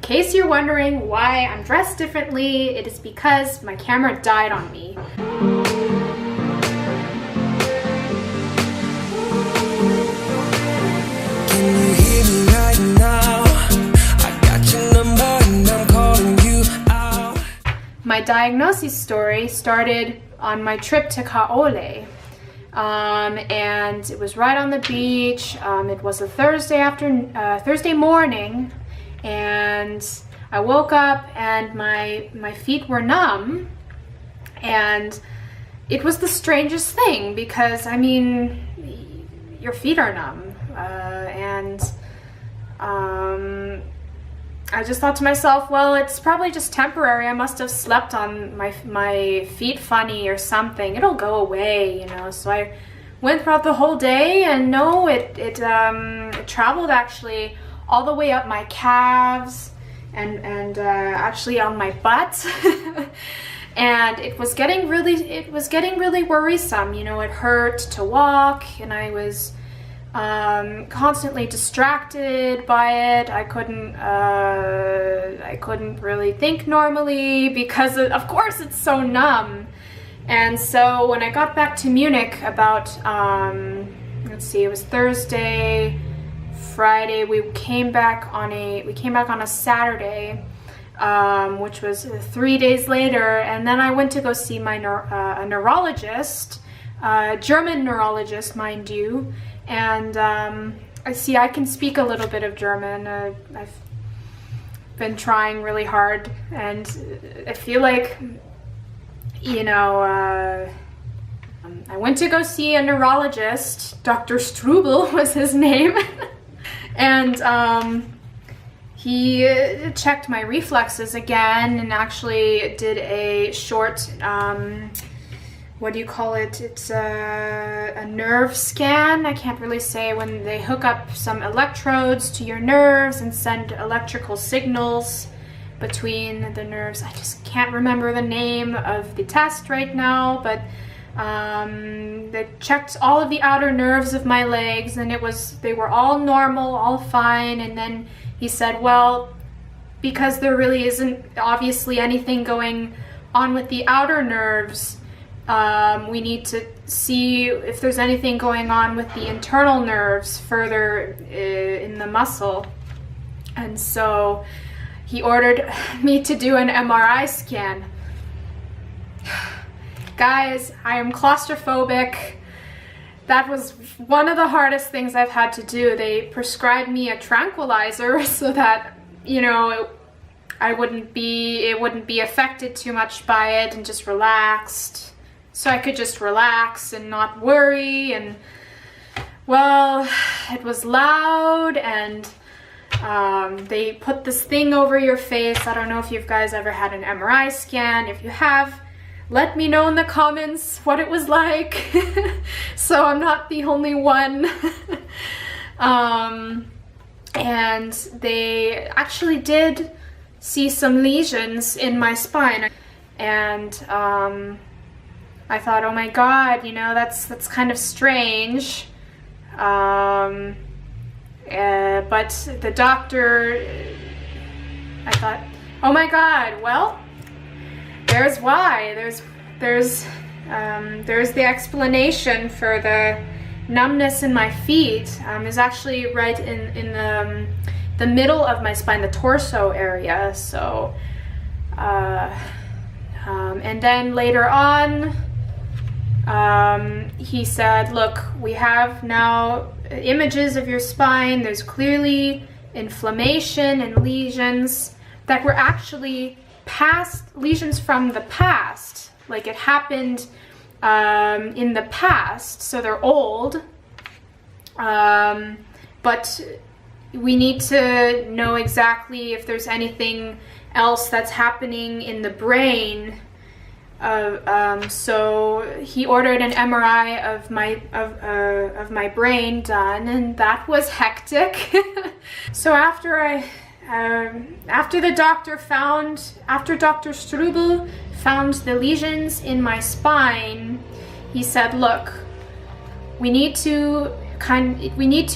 case you're wondering why I'm dressed differently, it is because my camera died on me. My diagnosis story started on my trip to Kaole. And it was right on the beach. It was a Thursday morning, and I woke up and my feet were numb, and it was the strangest thing because, I mean, your feet are numb, and I just thought to myself, well, it's probably just temporary. I must have slept on my feet funny or something. It'll go away, you know. So I went throughout the whole day, and no, it traveled actually all the way up my calves and actually on my butt. And it was getting really worrisome. You know, it hurt to walk, and I was constantly distracted by it. I couldn't really think normally because of course it's so numb. And so when I got back to Munich about let's see, it was Thursday, Friday, we came back on a Saturday, which was 3 days later, and then I went to go see my a neurologist, German neurologist, mind you. And I can speak a little bit of German. I've been trying really hard, and I feel like, you know, I went to go see a neurologist. Dr. Strubel was his name. And he checked my reflexes again and actually did a short what do you call it? It's a nerve scan. I can't really say, when they hook up some electrodes to your nerves and send electrical signals between the nerves. I just can't remember the name of the test right now, but they checked all of the outer nerves of my legs, and they were all normal, all fine. And then he said, well, because there really isn't obviously anything going on with the outer nerves, we need to see if there's anything going on with the internal nerves further in the muscle. And so he ordered me to do an MRI scan. Guys, I am claustrophobic. That was one of the hardest things I've had to do. They prescribed me a tranquilizer so that, you know, it wouldn't be affected too much by it, and just relaxed. So I could just relax and not worry. And well, it was loud, and they put this thing over your face. I don't know if you guys ever had an MRI scan. If you have, let me know in the comments what it was like. So I'm not the only one. And they actually did see some lesions in my spine, and I thought, oh my god, you know, that's kind of strange. But the doctor, I thought, oh my god, well, there's why. There's the explanation for the numbness in my feet. Is actually right in the middle of my spine, the torso area. So, and then later on, he said, look, we have now images of your spine. There's clearly inflammation and lesions that were actually past lesions from the past. Like, it happened in the past, so they're old. But we need to know exactly if there's anything else that's happening in the brain. So he ordered an MRI of my brain done, and that was hectic. So after Dr. Strubel found the lesions in my spine, he said, look, we need to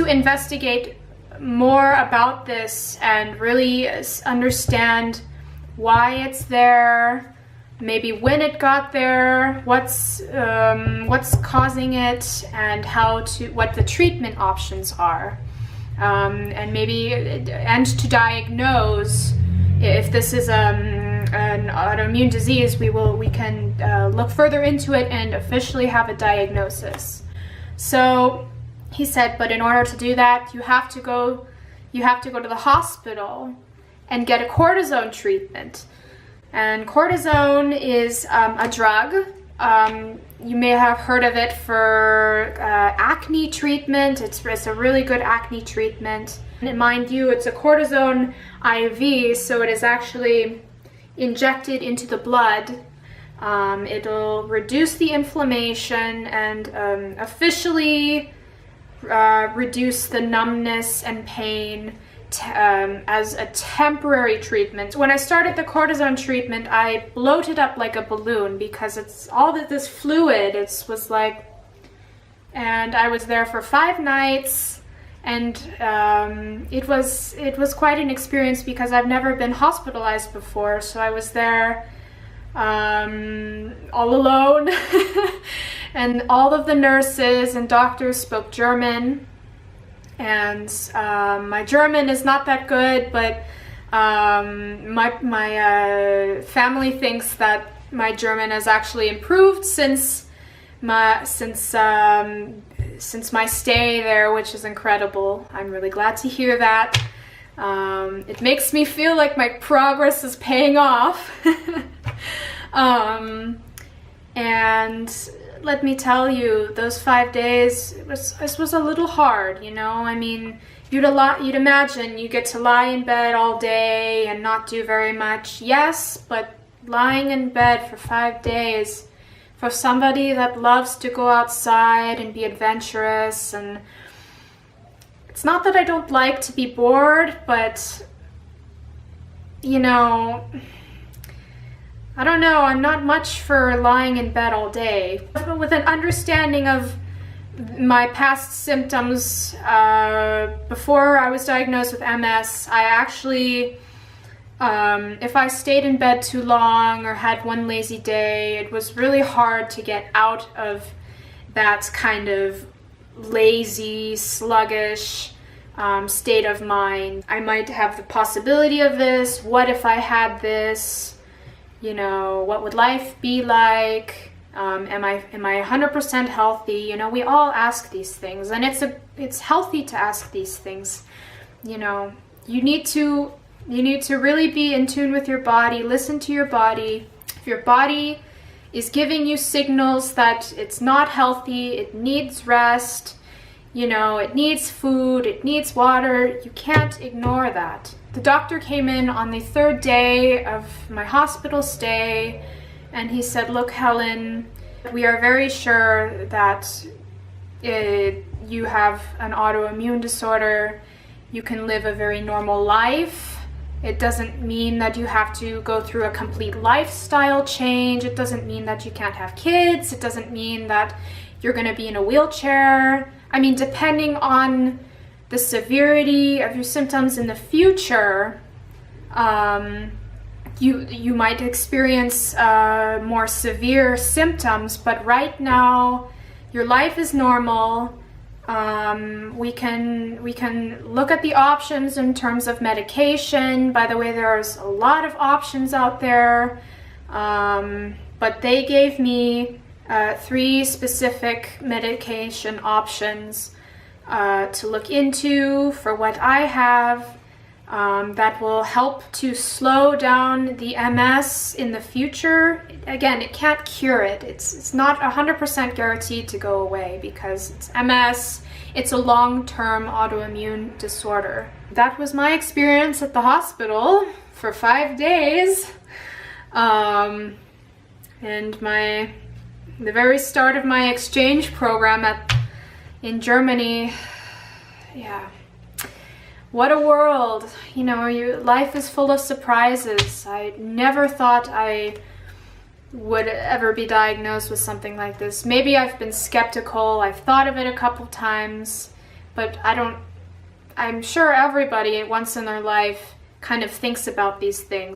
investigate more about this and really understand why it's there, maybe when it got there, what's causing it, and what the treatment options are, and to diagnose if this is an autoimmune disease. We can look further into it and officially have a diagnosis. So he said, but in order to do that, you have to go to the hospital and get a cortisone treatment. And cortisone is a drug. You may have heard of it for acne treatment. It's a really good acne treatment. And mind you, it's a cortisone IV, so it is actually injected into the blood. It'll reduce the inflammation and officially reduce the numbness and pain as a temporary treatment. When I started the cortisone treatment, I bloated up like a balloon because it's all this fluid. And I was there for 5 nights, and it was quite an experience because I've never been hospitalized before. So I was there all alone, and all of the nurses and doctors spoke German. And my German is not that good, but my family thinks that my German has actually improved since my stay there, which is incredible. I'm really glad to hear that. It makes me feel like my progress is paying off. And let me tell you, those 5 days, it was a little hard, you know. I mean, you'd imagine you get to lie in bed all day and not do very much. Yes, but lying in bed for 5 days for somebody that loves to go outside and be adventurous, and it's not that I don't like to be bored, but, you know, I don't know, I'm not much for lying in bed all day. But with an understanding of my past symptoms, before I was diagnosed with MS, I actually, if I stayed in bed too long or had one lazy day, it was really hard to get out of that kind of lazy, sluggish state of mind. I might have the possibility of this. What if I had this? You know, what would life be like? Am I 100% healthy? You know, we all ask these things, and it's healthy to ask these things. You know, you need to really be in tune with your body, listen to your body. If your body is giving you signals that it's not healthy, it needs rest, you know, it needs food, it needs water, you can't ignore that. The doctor came in on the 3rd day of my hospital stay, and he said, look, Helen, we are very sure that you have an autoimmune disorder. You can live a very normal life. It doesn't mean that you have to go through a complete lifestyle change. It doesn't mean that you can't have kids. It doesn't mean that you're going to be in a wheelchair. I mean, depending on the severity of your symptoms in the future, you might experience more severe symptoms, but right now your life is normal. We can look at the options in terms of medication. By the way, there's a lot of options out there, but they gave me 3 specific medication options to look into for what I have, that will help to slow down the MS in the future. Again, it can't cure it. It's not 100% guaranteed to go away because it's MS. It's a long-term autoimmune disorder. That was my experience at the hospital for 5 days. And the very start of my exchange program in Germany, yeah. What a world. You know, life is full of surprises. I never thought I would ever be diagnosed with something like this. Maybe I've been skeptical. I've thought of it a couple times, but I I'm sure everybody once in their life kind of thinks about these things.